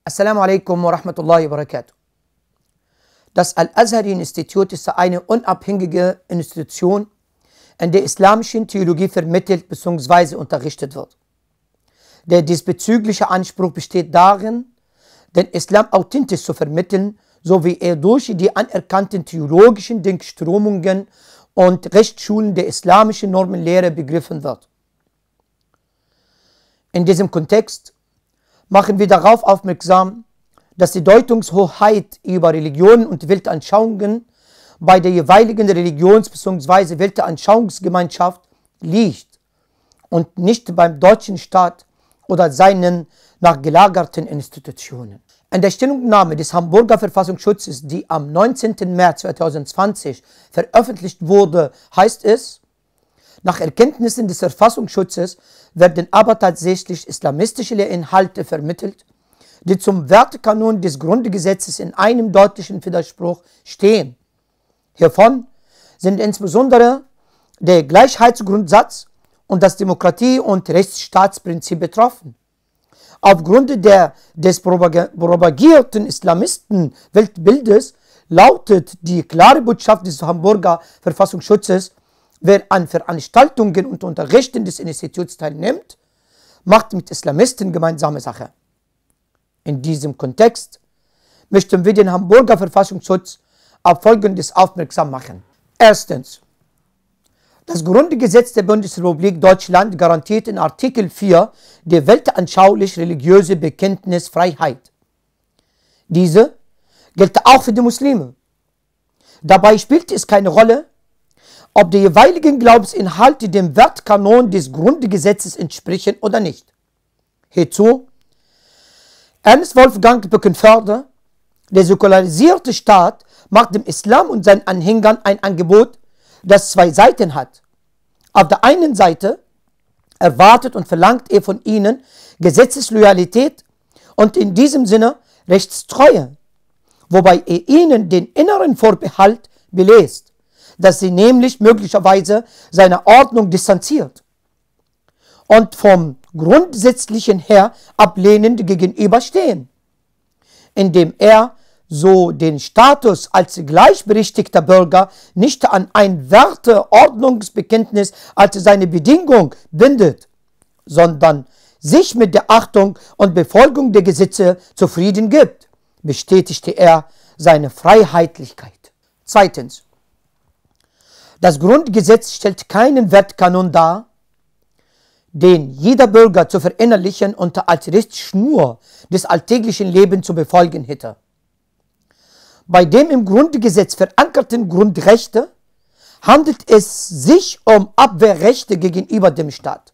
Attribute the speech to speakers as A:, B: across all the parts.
A: Assalamu alaikum wa rahmatullahi wa barakatuh. Das Al-Azhari Institut ist eine unabhängige Institution, in der islamischen Theologie vermittelt bzw. unterrichtet wird. Der diesbezügliche Anspruch besteht darin, den Islam authentisch zu vermitteln, so wie er durch die anerkannten theologischen Denkströmungen und Rechtsschulen der islamischen Normenlehre begriffen wird. In diesem Kontext machen wir darauf aufmerksam, dass die Deutungshoheit über Religionen und Weltanschauungen bei der jeweiligen Religions- bzw. Weltanschauungsgemeinschaft liegt und nicht beim deutschen Staat oder seinen nachgelagerten Institutionen. In der Stellungnahme des Hamburger Verfassungsschutzes, die am 19. März 2020 veröffentlicht wurde, heißt es: Nach Erkenntnissen des Verfassungsschutzes werden aber tatsächlich islamistische Inhalte vermittelt, die zum Wertekanon des Grundgesetzes in einem deutlichen Widerspruch stehen. Hiervon sind insbesondere der Gleichheitsgrundsatz und das Demokratie- und Rechtsstaatsprinzip betroffen. Aufgrund des propagierten Islamisten-Weltbildes lautet die klare Botschaft des Hamburger Verfassungsschutzes: Wer an Veranstaltungen und Unterrichten des Instituts teilnimmt, macht mit Islamisten gemeinsame Sache. In diesem Kontext möchten wir den Hamburger Verfassungsschutz auf Folgendes aufmerksam machen. Erstens: Das Grundgesetz der Bundesrepublik Deutschland garantiert in Artikel 4 die weltanschaulich-religiöse Bekenntnisfreiheit. Diese gilt auch für die Muslime. Dabei spielt es keine Rolle, ob die jeweiligen Glaubensinhalte dem Wertkanon des Grundgesetzes entsprechen oder nicht. Hierzu Ernst Wolfgang Böckenförder: Der säkularisierte Staat macht dem Islam und seinen Anhängern ein Angebot, das zwei Seiten hat. Auf der einen Seite erwartet und verlangt er von ihnen Gesetzesloyalität und in diesem Sinne Rechtstreue, wobei er ihnen den inneren Vorbehalt belässt, dass sie nämlich möglicherweise seiner Ordnung distanziert und vom Grundsätzlichen her ablehnend gegenüberstehen, indem er so den Status als gleichberechtigter Bürger nicht an ein Werteordnungsbekenntnis als seine Bedingung bindet, sondern sich mit der Achtung und Befolgung der Gesetze zufrieden gibt, bestätigte er seine Freiheitlichkeit. Zweitens: Das Grundgesetz stellt keinen Wertkanon dar, den jeder Bürger zu verinnerlichen und als Richtschnur des alltäglichen Lebens zu befolgen hätte. Bei dem im Grundgesetz verankerten Grundrechte handelt es sich um Abwehrrechte gegenüber dem Staat.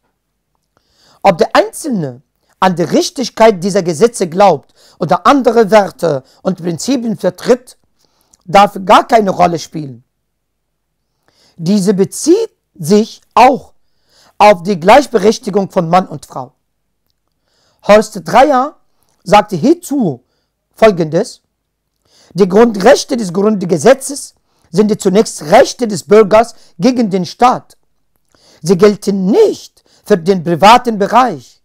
A: Ob der Einzelne an die Richtigkeit dieser Gesetze glaubt oder andere Werte und Prinzipien vertritt, darf gar keine Rolle spielen. Diese bezieht sich auch auf die Gleichberechtigung von Mann und Frau. Horst Dreier sagte hierzu Folgendes: Die Grundrechte des Grundgesetzes sind zunächst Rechte des Bürgers gegen den Staat. Sie gelten nicht für den privaten Bereich.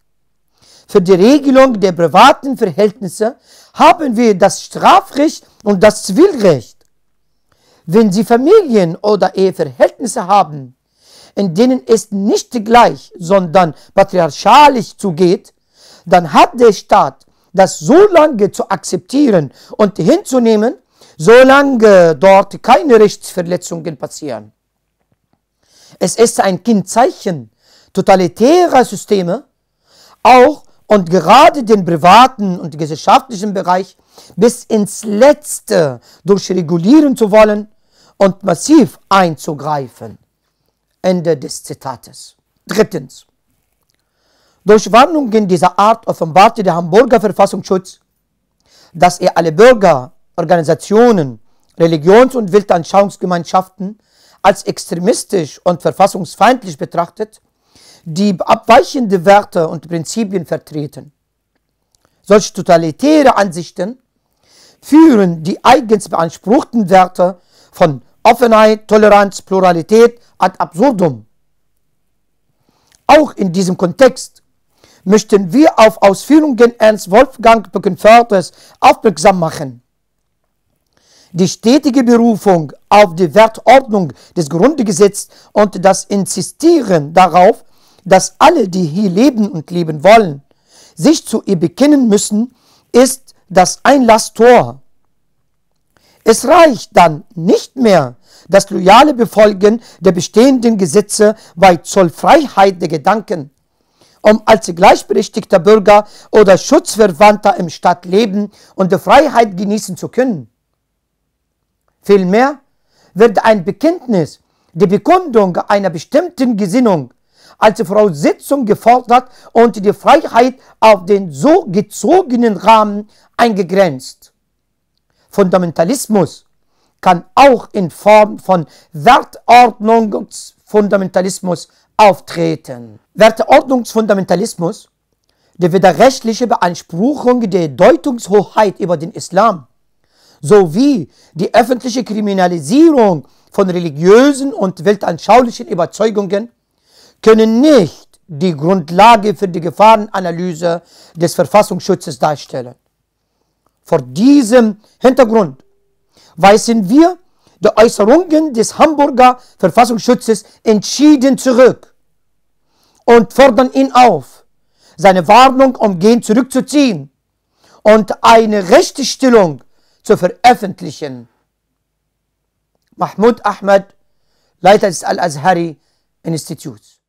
A: Für die Regelung der privaten Verhältnisse haben wir das Strafrecht und das Zivilrecht. Wenn Sie Familien- oder Eheverhältnisse haben, in denen es nicht gleich, sondern patriarchalisch zugeht, dann hat der Staat das so lange zu akzeptieren und hinzunehmen, solange dort keine Rechtsverletzungen passieren. Es ist ein Kennzeichen totalitärer Systeme, auch und gerade den privaten und gesellschaftlichen Bereich bis ins Letzte durchregulieren zu wollen und massiv einzugreifen. Ende des Zitates. Drittens: Durch Warnungen dieser Art offenbarte der Hamburger Verfassungsschutz, dass er alle Bürger, Organisationen, Religions- und Weltanschauungsgemeinschaften als extremistisch und verfassungsfeindlich betrachtet, die abweichende Werte und Prinzipien vertreten. Solche totalitäre Ansichten führen die eigens beanspruchten Werte von Offenheit, Toleranz, Pluralität ad absurdum. Auch in diesem Kontext möchten wir auf Ausführungen Ernst Wolfgang Böckenfördes aufmerksam machen. Die stetige Berufung auf die Wertordnung des Grundgesetzes und das Insistieren darauf, dass alle, die hier leben und leben wollen, sich zu ihr bekennen müssen, ist das Einlasstor. Es reicht dann nicht mehr, das loyale Befolgen der bestehenden Gesetze bei Zollfreiheit der Gedanken, um als gleichberechtigter Bürger oder Schutzverwandter im Staat leben und die Freiheit genießen zu können. Vielmehr wird ein Bekenntnis, die Bekundung einer bestimmten Gesinnung als Voraussetzung gefordert und die Freiheit auf den so gezogenen Rahmen eingegrenzt. Fundamentalismus kann auch in Form von Wertordnungsfundamentalismus auftreten. Wertordnungsfundamentalismus, die widerrechtliche Beanspruchung der Deutungshoheit über den Islam sowie die öffentliche Kriminalisierung von religiösen und weltanschaulichen Überzeugungen können nicht die Grundlage für die Gefahrenanalyse des Verfassungsschutzes darstellen. Vor diesem Hintergrund weisen wir die Äußerungen des Hamburger Verfassungsschutzes entschieden zurück und fordern ihn auf, seine Warnung umgehend zurückzuziehen und eine Rechtsstellung zu veröffentlichen. Mahmoud Ahmed, Leiter des Al-Azhari Instituts.